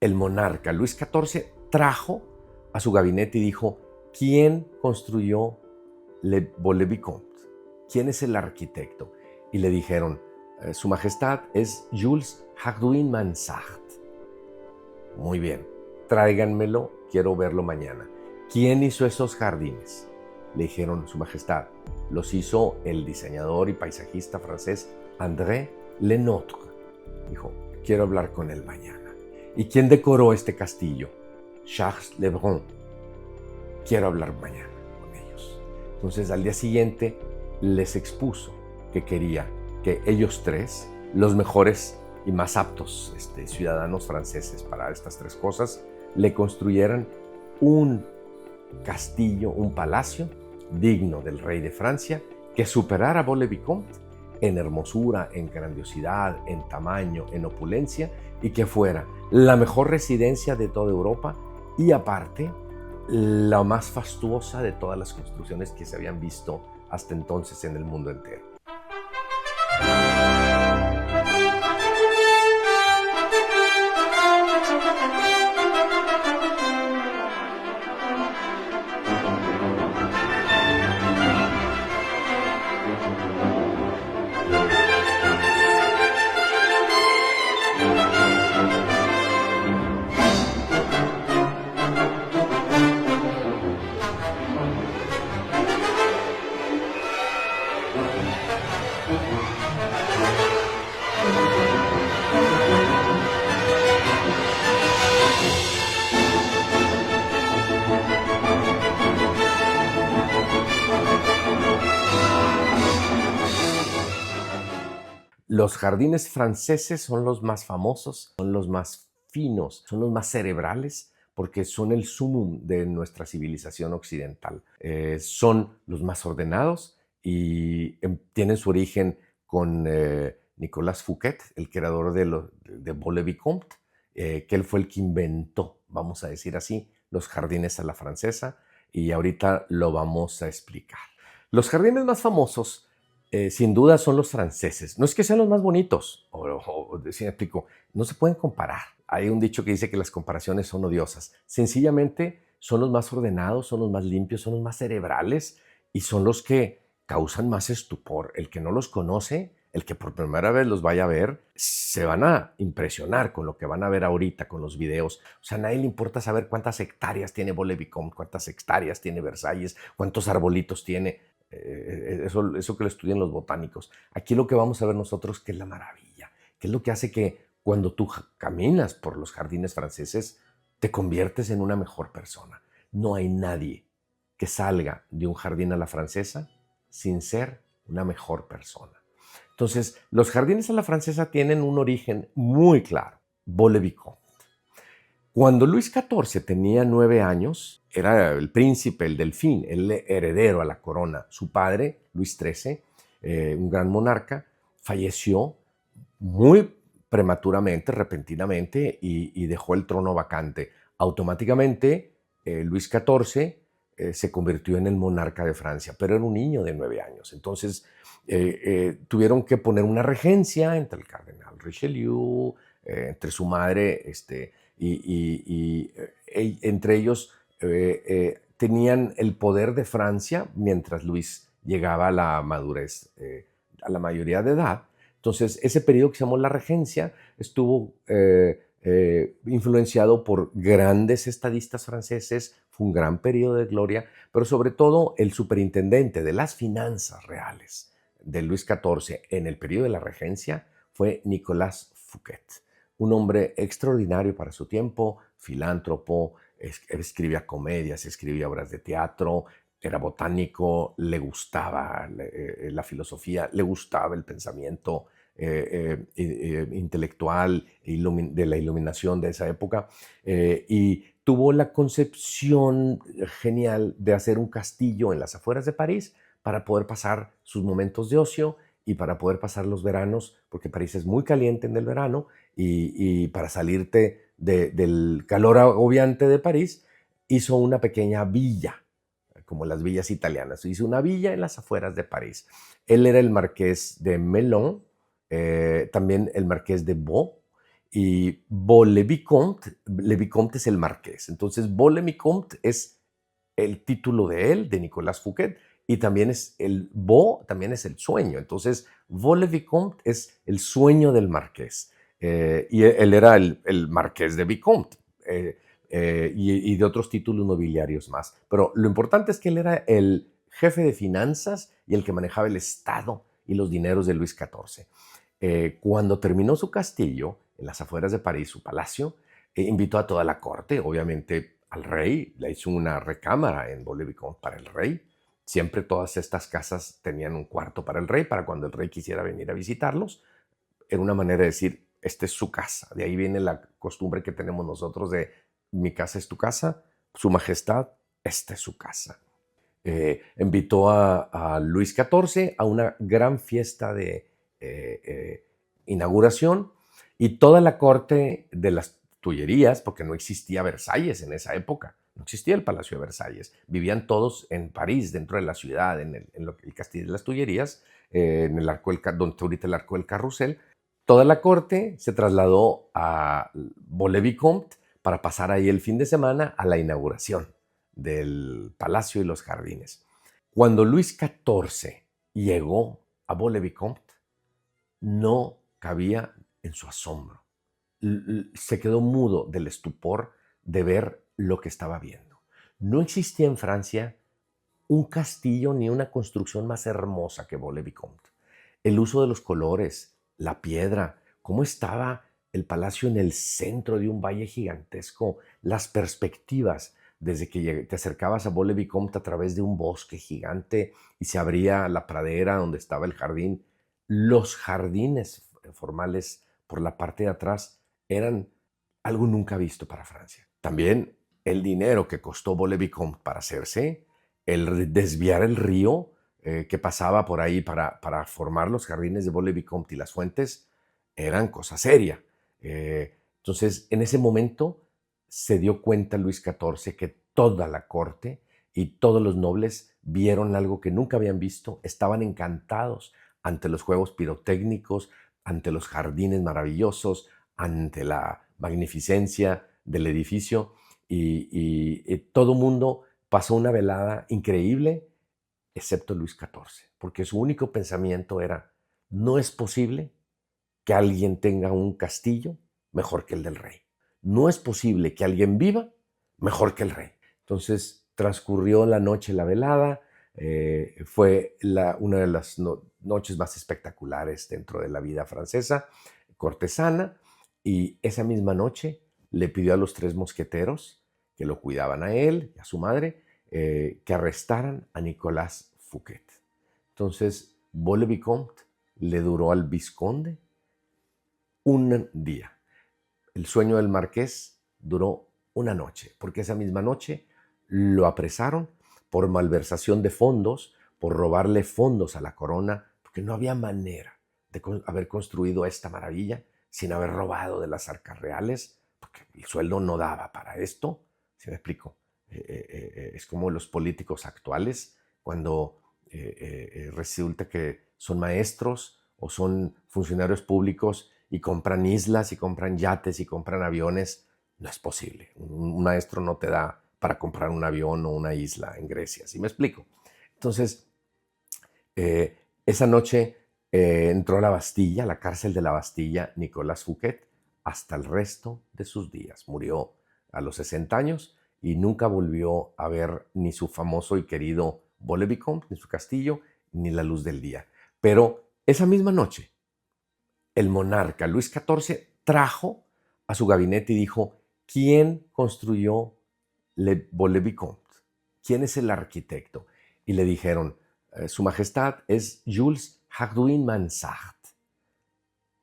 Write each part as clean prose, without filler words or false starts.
el monarca Luis XIV trajo a su gabinete y dijo: ¿quién construyó Le Vaux-le-Vicomte? ¿Quién es el arquitecto? Y le dijeron: Su Majestad es Jules Hardouin-Mansart. Muy bien, tráiganmelo, quiero verlo mañana. ¿Quién hizo esos jardines? Le dijeron: Su Majestad, los hizo el diseñador y paisajista francés André Lenôtre. Dijo: quiero hablar con él mañana. ¿Y quién decoró este castillo? Charles Le Brun. Quiero hablar mañana con ellos. Entonces, al día siguiente les expuso que quería que ellos tres, los mejores y más aptos ciudadanos franceses para estas tres cosas, le construyeran un castillo, un palacio digno del rey de Francia, que superara a Vaux-le-Vicomte en hermosura, en grandiosidad, en tamaño, en opulencia, y que fuera la mejor residencia de toda Europa y aparte la más fastuosa de todas las construcciones que se habían visto hasta entonces en el mundo entero. Los jardines franceses son los más famosos, son los más finos, son los más cerebrales, porque son el sumum de nuestra civilización occidental. Son los más ordenados y tienen su origen con Nicolas Fouquet, el creador de Vaux-le-Vicomte, que él fue el que inventó, vamos a decir así, los jardines a la francesa, y ahorita lo vamos a explicar. Los jardines más famosos sin duda son los franceses. No es que sean los más bonitos, si me explico, no se pueden comparar. Hay un dicho que dice que las comparaciones son odiosas. Sencillamente son los más ordenados, son los más limpios, son los más cerebrales y son los que causan más estupor. El que no los conoce, el que por primera vez los vaya a ver, se van a impresionar con lo que van a ver ahorita, con los videos. O sea, a nadie le importa saber cuántas hectáreas tiene Vaux-le-Vicomte, cuántas hectáreas tiene Versalles, cuántos arbolitos tiene. Eso que lo estudian los botánicos. Aquí lo que vamos a ver nosotros, que es la maravilla, que es lo que hace que cuando tú caminas por los jardines franceses, te conviertes en una mejor persona. No hay nadie que salga de un jardín a la francesa sin ser una mejor persona. Entonces, los jardines a la francesa tienen un origen muy claro: Vaux-le-Vicomte. Cuando Luis XIV tenía 9 años, era el príncipe, el delfín, el heredero a la corona. Su padre, Luis XIII, un gran monarca, falleció muy prematuramente, repentinamente, y dejó el trono vacante. Automáticamente, Luis XIV se convirtió en el monarca de Francia, pero era un niño de 9 años. Entonces, tuvieron que poner una regencia entre el cardenal Richelieu, entre su madre, entre ellos tenían el poder de Francia mientras Luis llegaba a la madurez, a la mayoría de edad. Entonces, ese periodo que se llamó la regencia estuvo influenciado por grandes estadistas franceses, fue un gran periodo de gloria, pero sobre todo el superintendente de las finanzas reales de Luis XIV en el periodo de la regencia fue Nicolas Fouquet, un hombre extraordinario para su tiempo, filántropo, escribía comedias, escribía obras de teatro, era botánico, le gustaba la filosofía, le gustaba el pensamiento intelectual de la iluminación de esa época, y tuvo la concepción genial de hacer un castillo en las afueras de París para poder pasar sus momentos de ocio y para poder pasar los veranos, porque París es muy caliente en el verano, y para salirte del calor agobiante de París, hizo una pequeña villa, como las villas italianas. Hizo una villa en las afueras de París. Él era el marqués de Melun, también el marqués de Vaux, y Vaux-le-Vicomte es el marqués. Entonces, Vaux-le-Vicomte es el título de él, de Nicolas Fouquet, y también es el Vaux, también es el sueño. Entonces, Vaux-le-Vicomte es el sueño del marqués. Y él era el marqués de Vicomte. Y de otros títulos nobiliarios más. Pero lo importante es que él era el jefe de finanzas y el que manejaba el Estado y los dineros de Luis XIV. Cuando terminó su castillo, en las afueras de París, su palacio, invitó a toda la corte, obviamente al rey, le hizo una recámara en Vaux-le-Vicomte para el rey. Siempre todas estas casas tenían un cuarto para el rey, para cuando el rey quisiera venir a visitarlos. Era una manera de decir, esta es su casa. De ahí viene la costumbre que tenemos nosotros de mi casa es tu casa, su majestad, esta es su casa. Invitó a Luis XIV a una gran fiesta de inauguración y toda la corte de las Tullerías, porque no existía Versalles en esa época, no existía el Palacio de Versalles, vivían todos en París, dentro de la ciudad, en el Castillo de las Tullerías, en el arco donde está ahorita el Arco del Carrusel. Toda la corte se trasladó a Vaux-le-Vicomte para pasar ahí el fin de semana a la inauguración del palacio y los jardines. Cuando Luis XIV llegó a Vaux-le-Vicomte, no cabía en su asombro. Se quedó mudo del estupor de ver lo que estaba viendo. No existía en Francia un castillo ni una construcción más hermosa que Vaux-le-Vicomte. El uso de los colores, la piedra, cómo estaba el palacio en el centro de un valle gigantesco, las perspectivas, desde que te acercabas a Vaux-le-Vicomte a través de un bosque gigante y se abría la pradera donde estaba el jardín. Los jardines formales por la parte de atrás eran algo nunca visto para Francia. También el dinero que costó Vaux-le-Vicomte para hacerse, el desviar el río que pasaba por ahí para formar los jardines de Vaux-le-Vicomte y las fuentes, eran cosa seria. Entonces, en ese momento se dio cuenta Luis XIV que toda la corte y todos los nobles vieron algo que nunca habían visto, estaban encantados ante los juegos pirotécnicos, ante los jardines maravillosos, ante la magnificencia del edificio y todo mundo pasó una velada increíble, excepto Luis XIV, porque su único pensamiento era, no es posible que alguien tenga un castillo mejor que el del rey. No es posible que alguien viva mejor que el rey. Entonces transcurrió la noche, la velada, fue una de las noches más espectaculares dentro de la vida francesa, cortesana, y esa misma noche le pidió a los tres mosqueteros que lo cuidaban a él y a su madre, que arrestaran a Nicolas Fouquet. Entonces, Vaux-le-Vicomte le duró al vizconde un día. El sueño del marqués duró una noche, porque esa misma noche lo apresaron por malversación de fondos, por robarle fondos a la corona, porque no había manera de haber construido esta maravilla sin haber robado de las arcas reales, porque el sueldo no daba para esto. ¿Sí me explico? Es como los políticos actuales, cuando resulta que son maestros o son funcionarios públicos y compran islas y compran yates y compran aviones. No es posible. Un maestro no te da para comprar un avión o una isla en Grecia. ¿Sí me explico? Entonces, esa noche entró a la Bastilla, a la cárcel de la Bastilla, Nicolas Fouquet, hasta el resto de sus días. Murió a los 60 años y nunca volvió a ver ni su famoso y querido Vaux-le-Vicomte, ni su castillo, ni la luz del día. Pero esa misma noche, el monarca Luis XIV trajo a su gabinete y dijo, ¿quién construyó Le Vaux-le-Vicomte? ¿Quién es el arquitecto? Y le dijeron, Su Majestad es Jules Hardouin-Mansart.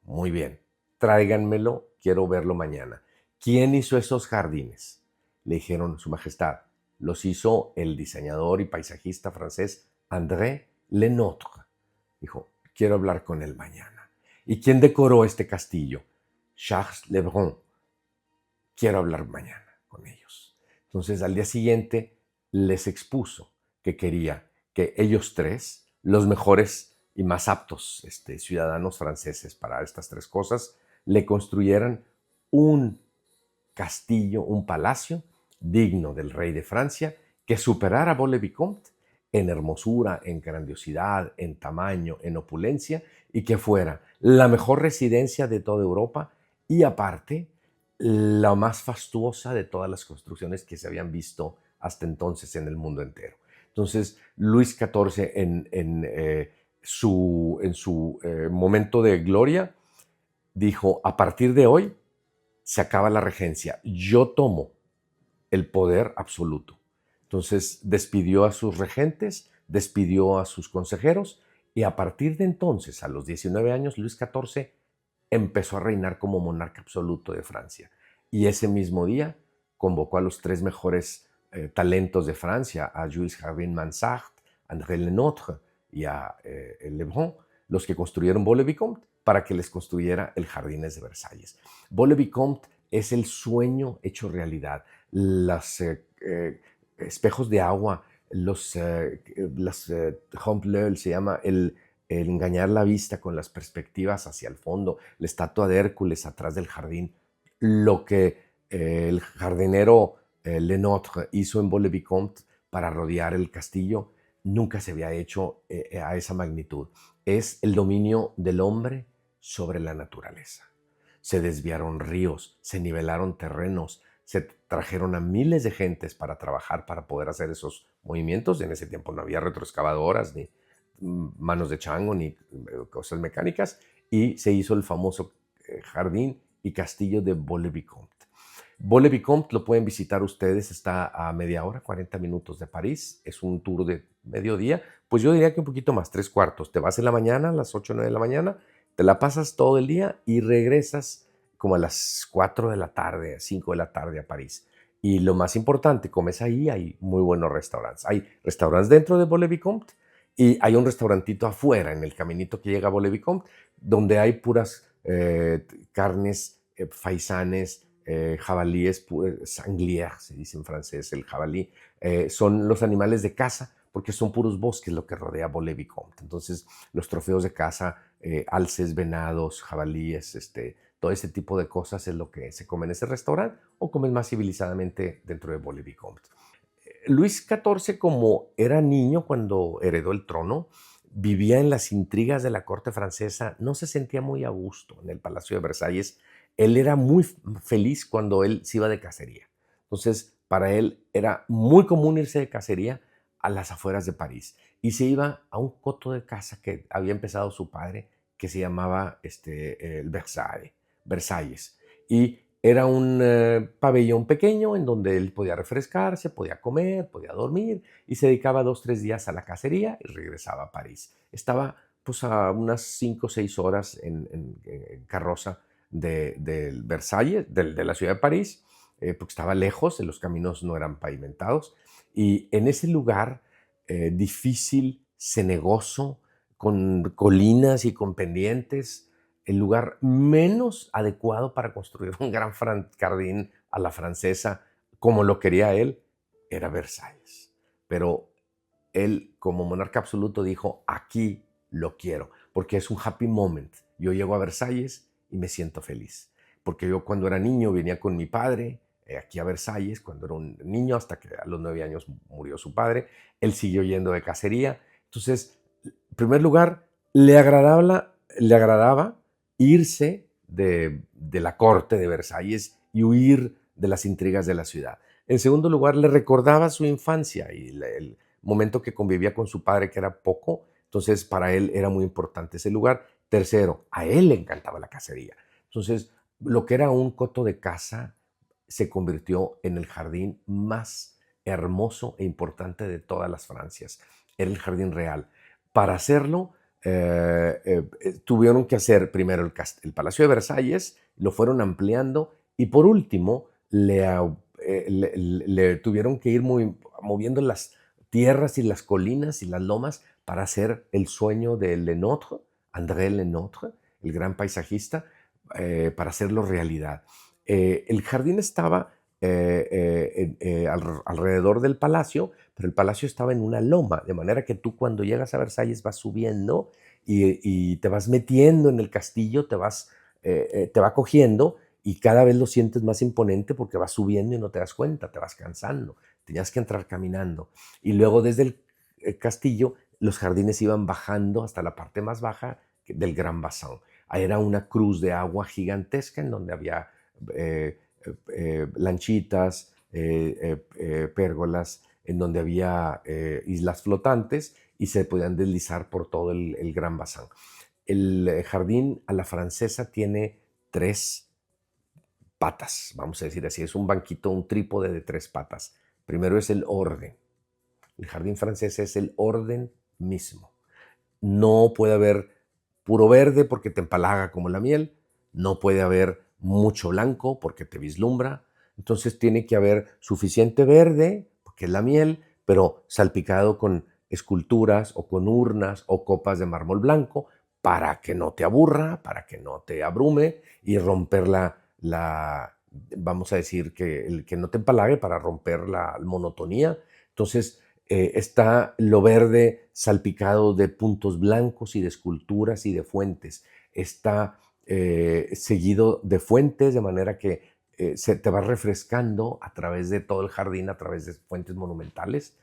Muy bien, tráiganmelo, quiero verlo mañana. ¿Quién hizo esos jardines? Le dijeron, Su Majestad, los hizo el diseñador y paisajista francés André Lenôtre. Dijo, quiero hablar con él mañana. ¿Y quién decoró este castillo? Charles Lebrun. Quiero hablar mañana con ellos. Entonces, al día siguiente, les expuso que quería que ellos tres, los mejores y más aptos ciudadanos franceses para estas tres cosas, le construyeran un castillo, un palacio digno del rey de Francia, que superara a Vaux-le-Vicomte en hermosura, en grandiosidad, en tamaño, en opulencia, y que fuera la mejor residencia de toda Europa y aparte la más fastuosa de todas las construcciones que se habían visto hasta entonces en el mundo entero. Entonces, Luis XIV en su momento de gloria dijo, a partir de hoy se acaba la regencia, yo tomo el poder absoluto. Entonces despidió a sus regentes, despidió a sus consejeros y a partir de entonces, a los 19 años, Luis XIV empezó a reinar como monarca absoluto de Francia. Y ese mismo día convocó a los tres mejores talentos de Francia, a Jules Jardin-Mansart, a André Lenôtre y a Lebrun, los que construyeron Vaux-le-Vicomte, para que les construyera el Jardines de Versalles. Vaux-le-Vicomte es el sueño hecho realidad. Los espejos de agua, las trompe-l'œil, se llama el engañar la vista con las perspectivas hacia el fondo, la estatua de Hércules atrás del jardín, lo que el jardinero Lenôtre hizo en Vaux-le-Vicomte para rodear el castillo, nunca se había hecho a esa magnitud. Es el dominio del hombre sobre la naturaleza. Se desviaron ríos, se nivelaron terrenos, se trajeron a miles de gentes para trabajar, para poder hacer esos movimientos. En ese tiempo no había retroexcavadoras, ni manos de chango, ni cosas mecánicas, y se hizo el famoso jardín y castillo de Vaux-le-Vicomte. Vaux-le-Vicomte lo pueden visitar ustedes, está a media hora, 40 minutos de París, es un tour de mediodía, pues yo diría que un poquito más, 3/4. Te vas en la mañana, a las 8 o 9 de la mañana, te la pasas todo el día y regresas como a las 4 de la tarde, 5 de la tarde a París. Y lo más importante, comes ahí, hay muy buenos restaurantes. Hay restaurantes dentro de Vaux-le-Vicomte y hay un restaurantito afuera, en el caminito que llega a Vaux-le-Vicomte, donde hay puras carnes, faisanes, jabalíes, sanglier, se dice en francés, el jabalí. Son los animales de caza, porque son puros bosques lo que rodea Vaux-le-Vicomte. Entonces, los trofeos de caza, alces, venados, jabalíes, todo ese tipo de cosas es lo que se come en ese restaurante o comen más civilizadamente dentro de Vaux-le-Vicomte. Luis XIV, como era niño cuando heredó el trono, vivía en las intrigas de la corte francesa, no se sentía muy a gusto en el Palacio de Versalles. Él era muy feliz cuando él se iba de cacería. Entonces, para él era muy común irse de cacería a las afueras de París y se iba a un coto de caza que había empezado su padre, que se llamaba el Versalles. Y era un pabellón pequeño en donde él podía refrescarse, podía comer, podía dormir y se dedicaba 2 o 3 días a la cacería y regresaba a París. Estaba pues a unas 5 o 6 horas en carroza de Versalles, de la ciudad de París, porque estaba lejos, los caminos no eran pavimentados. Y en ese lugar difícil, cenegoso, con colinas y con pendientes, el lugar menos adecuado para construir un gran jardín a la francesa, como lo quería él, era Versalles. Pero él, como monarca absoluto, dijo, aquí lo quiero, porque es un happy moment. Yo llego a Versalles y me siento feliz. Porque yo cuando era niño venía con mi padre aquí a Versalles, cuando era un niño, hasta que a los 9 años murió su padre. Él siguió yendo de cacería. Entonces, en primer lugar, le agradaba irse de la corte de Versalles y huir de las intrigas de la ciudad. En segundo lugar, le recordaba su infancia y el momento que convivía con su padre, que era poco. Entonces, para él era muy importante ese lugar. Tercero, a él le encantaba la cacería. Entonces, lo que era un coto de caza se convirtió en el jardín más hermoso e importante de todas las Francias. Era el jardín real. Para hacerlo, tuvieron que hacer primero el Palacio de Versalles, lo fueron ampliando y por último le tuvieron que ir moviendo las tierras y las colinas y las lomas para hacer el sueño de Lenôtre, André Lenôtre, el gran paisajista, para hacerlo realidad. El jardín estaba alrededor del palacio, pero el palacio estaba en una loma, de manera que tú cuando llegas a Versalles vas subiendo y te vas metiendo en el castillo, te va cogiendo y cada vez lo sientes más imponente porque vas subiendo y no te das cuenta, te vas cansando. Tenías que entrar caminando. Y luego desde el castillo los jardines iban bajando hasta la parte más baja del Gran Bassin. Ahí era una cruz de agua gigantesca en donde había lanchitas, pérgolas, en donde había islas flotantes y se podían deslizar por todo el Gran Bassin. El jardín a la francesa tiene tres patas, vamos a decir así, es un banquito, un trípode de tres patas. Primero es el orden. El jardín francés es el orden mismo. No puede haber puro verde porque te empalaga como la miel, no puede haber mucho blanco porque te vislumbra, entonces tiene que haber suficiente verde, porque es la miel, pero salpicado con esculturas o con urnas o copas de mármol blanco para que no te aburra, para que no te abrume y romper vamos a decir que el que no te empalague para romper la monotonía. Entonces, está lo verde salpicado de puntos blancos y de esculturas y de fuentes. Está seguido de fuentes, de manera que se te va refrescando a través de todo el jardín, a través de fuentes monumentales.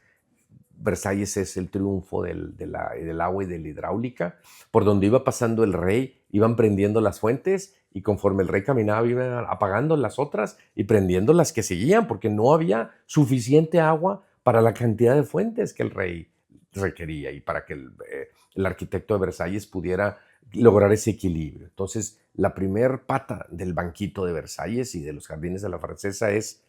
Versalles es el triunfo del agua y de la hidráulica. Por donde iba pasando el rey, iban prendiendo las fuentes y conforme el rey caminaba, iban apagando las otras y prendiendo las que seguían, porque no había suficiente agua para la cantidad de fuentes que el rey requería y para que el arquitecto de Versalles pudiera lograr ese equilibrio. Entonces, la primer pata del banquito de Versalles y de los jardines de la francesa es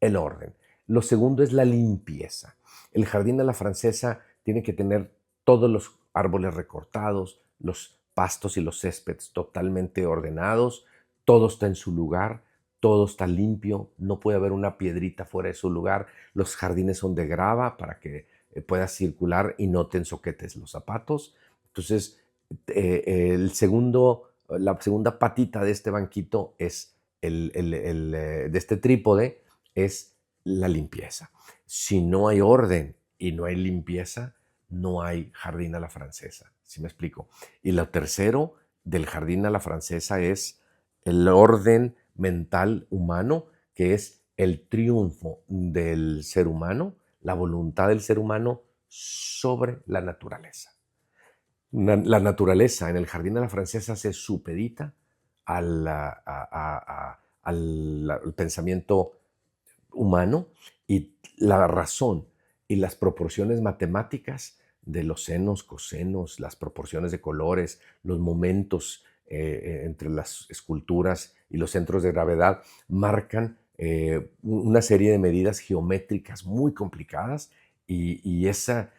el orden. Lo segundo es la limpieza. El jardín de la francesa tiene que tener todos los árboles recortados, los pastos y los céspedes totalmente ordenados, todo está en su lugar, todo está limpio, no puede haber una piedrita fuera de su lugar, los jardines son de grava para que puedas circular y no te ensoquetes los zapatos. Entonces, la segunda patita de este banquito es de este trípode, es la limpieza. Si no hay orden y no hay limpieza, no hay jardín a la francesa. ¿Sí me explico? Y lo tercero del jardín a la francesa es el orden mental humano, que es el triunfo del ser humano, la voluntad del ser humano sobre la naturaleza. La naturaleza en el jardín de la francesa se supedita al pensamiento humano y la razón y las proporciones matemáticas de los senos, cosenos, las proporciones de colores, los momentos entre las esculturas y los centros de gravedad marcan una serie de medidas geométricas muy complicadas y ese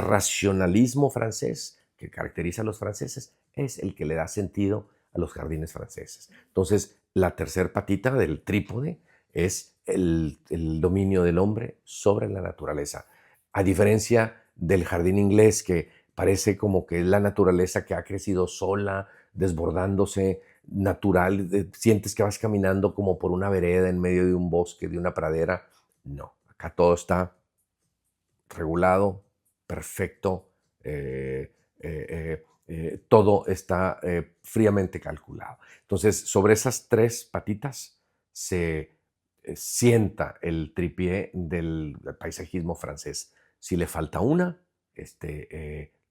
racionalismo francés que caracteriza a los franceses es el que le da sentido a los jardines franceses. Entonces, la tercer patita del trípode es el dominio del hombre sobre la naturaleza. A diferencia del jardín inglés, que parece como que es la naturaleza que ha crecido sola, desbordándose, natural, sientes que vas caminando como por una vereda en medio de un bosque, de una pradera. No, acá todo está regulado, perfecto, todo está fríamente calculado. Entonces, sobre esas tres patitas se sienta el tripié del paisajismo francés. Si le falta una,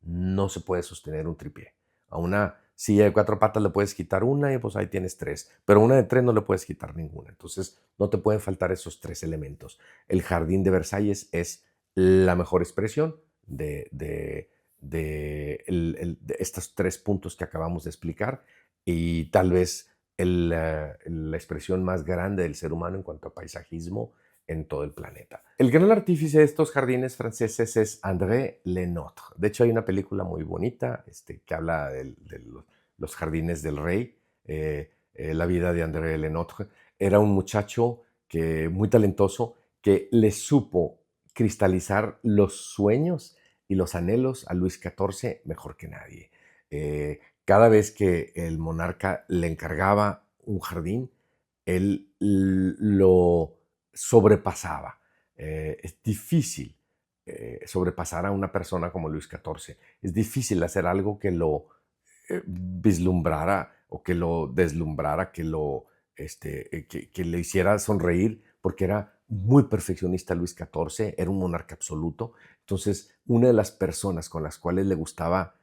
no se puede sostener un tripié. A una silla de cuatro patas le puedes quitar una y pues ahí tienes tres, pero una de tres no le puedes quitar ninguna. Entonces no te pueden faltar esos tres elementos. El jardín de Versalles es la mejor expresión de estos tres puntos que acabamos de explicar y tal vez la expresión más grande del ser humano en cuanto a paisajismo en todo el planeta. El gran artífice de estos jardines franceses es André Lenôtre. De hecho, hay una película muy bonita que habla de los jardines del rey, la vida de André Lenôtre. Era un muchacho muy talentoso que le supo cristalizar los sueños y los anhelos a Luis XIV mejor que nadie. Cada vez que el monarca le encargaba un jardín, él lo sobrepasaba. Es difícil sobrepasar a una persona como Luis XIV. Es difícil hacer algo que lo vislumbrara o que lo deslumbrara, que lo que le hiciera sonreír, porque era muy perfeccionista Luis XIV, era un monarca absoluto. Entonces, una de las personas con las cuales le gustaba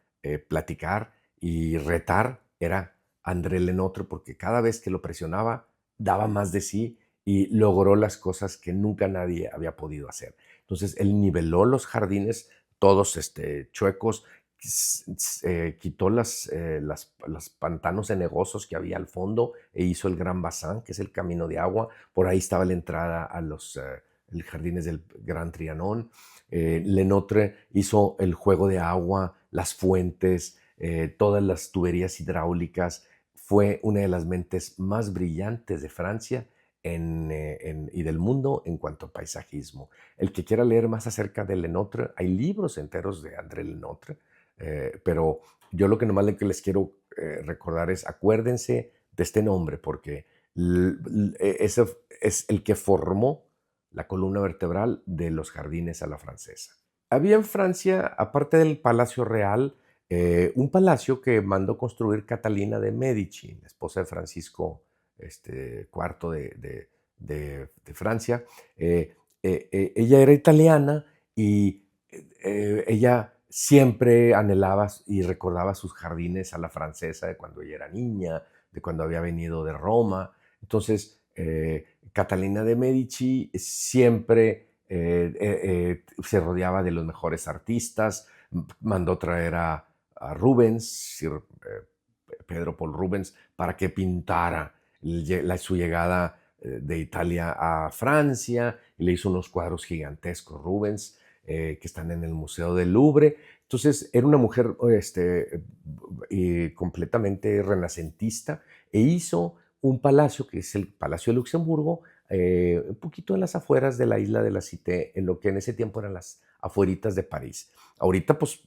platicar y retar era André Le Nôtre, porque cada vez que lo presionaba, daba más de sí y logró las cosas que nunca nadie había podido hacer. Entonces, él niveló los jardines, todos chuecos, quitó las pantanos cenegosos que había al fondo e hizo el Gran Bassin, que es el camino de agua. Por ahí estaba la entrada a los jardines del Gran Trianon. Le Nôtre hizo el juego de agua, las fuentes, todas las tuberías hidráulicas. Fue una de las mentes más brillantes de Francia y del mundo en cuanto a paisajismo. El que quiera leer más acerca de Le Nôtre, hay libros enteros de André Le Nôtre, pero yo lo que nomás les quiero recordar es, acuérdense de este nombre, porque ese es el que formó la columna vertebral de los jardines a la francesa. Había en Francia, aparte del Palacio Real, un palacio que mandó construir Catalina de Medici, la esposa de Francisco IV de Francia. Ella era italiana y ella siempre anhelaba y recordaba sus jardines a la francesa de cuando ella era niña, de cuando había venido de Roma. Entonces, Catalina de Medici siempre se rodeaba de los mejores artistas, mandó traer a Rubens, Sir Pedro Paul Rubens, para que pintara su llegada de Italia a Francia, y le hizo unos cuadros gigantescos Rubens, que están en el Museo del Louvre. Entonces era una mujer completamente renacentista, e hizo un palacio que es el Palacio de Luxemburgo, un poquito en las afueras de la isla de la Cité, en lo que en ese tiempo eran las afueritas de París. Ahorita, pues,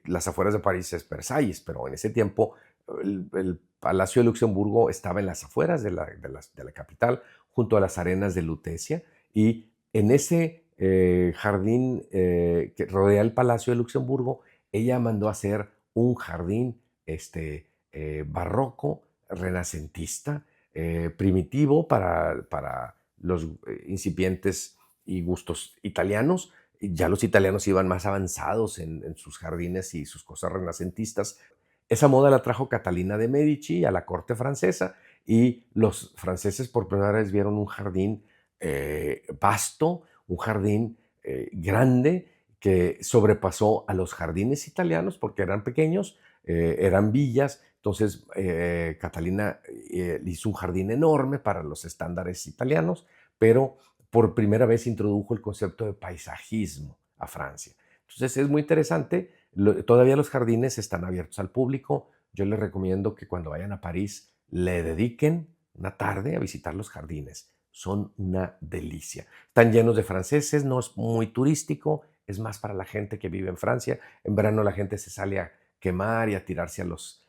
las afueras de París es Versalles, pero en ese tiempo el Palacio de Luxemburgo estaba en las afueras de la capital, junto a las arenas de Lutecia, y en ese jardín que rodea el Palacio de Luxemburgo, ella mandó hacer un jardín barroco, renacentista, primitivo para los incipientes y gustos italianos. Ya los italianos iban más avanzados en sus jardines y sus cosas renacentistas. Esa moda la trajo Catalina de Medici a la corte francesa, y los franceses por primera vez vieron un jardín vasto, un jardín grande, que sobrepasó a los jardines italianos porque eran pequeños, eran villas. Entonces Catalina hizo un jardín enorme para los estándares italianos, pero por primera vez introdujo el concepto de paisajismo a Francia. Entonces es muy interesante. Todavía los jardines están abiertos al público. Yo les recomiendo que cuando vayan a París le dediquen una tarde a visitar los jardines. Son una delicia. Están llenos de franceses, no es muy turístico, es más para la gente que vive en Francia. En verano la gente se sale a quemar y a tirarse a los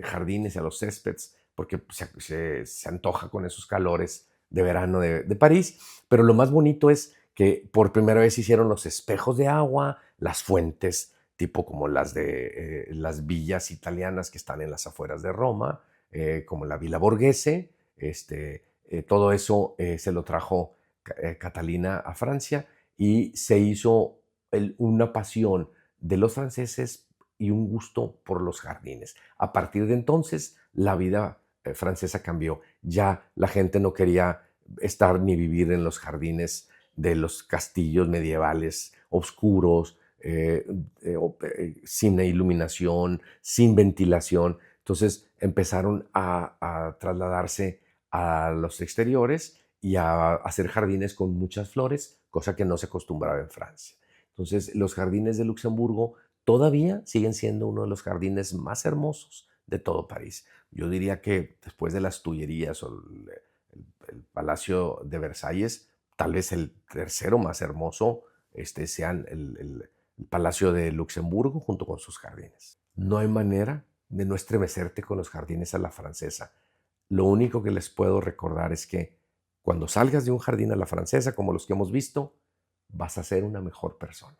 jardines y a los céspedes, porque se antoja con esos calores de verano de París. Pero lo más bonito es que por primera vez hicieron los espejos de agua, las fuentes tipo como las de las villas italianas que están en las afueras de Roma, como la Villa Borghese. Todo eso se lo trajo Catalina a Francia, y se hizo una pasión de los franceses y un gusto por los jardines. A partir de entonces, la vida francesa cambió. Ya la gente no quería estar ni vivir en los jardines de los castillos medievales oscuros, sin iluminación, sin ventilación. Entonces empezaron a trasladarse a los exteriores y a hacer jardines con muchas flores, cosa que no se acostumbraba en Francia. Entonces los jardines de Luxemburgo todavía siguen siendo uno de los jardines más hermosos de todo París. Yo diría que después de las Tullerías o el Palacio de Versalles, tal vez el tercero más hermoso sean el Palacio de Luxemburgo junto con sus jardines. No hay manera de no estremecerte con los jardines a la francesa. Lo único que les puedo recordar es que cuando salgas de un jardín a la francesa, como los que hemos visto, vas a ser una mejor persona.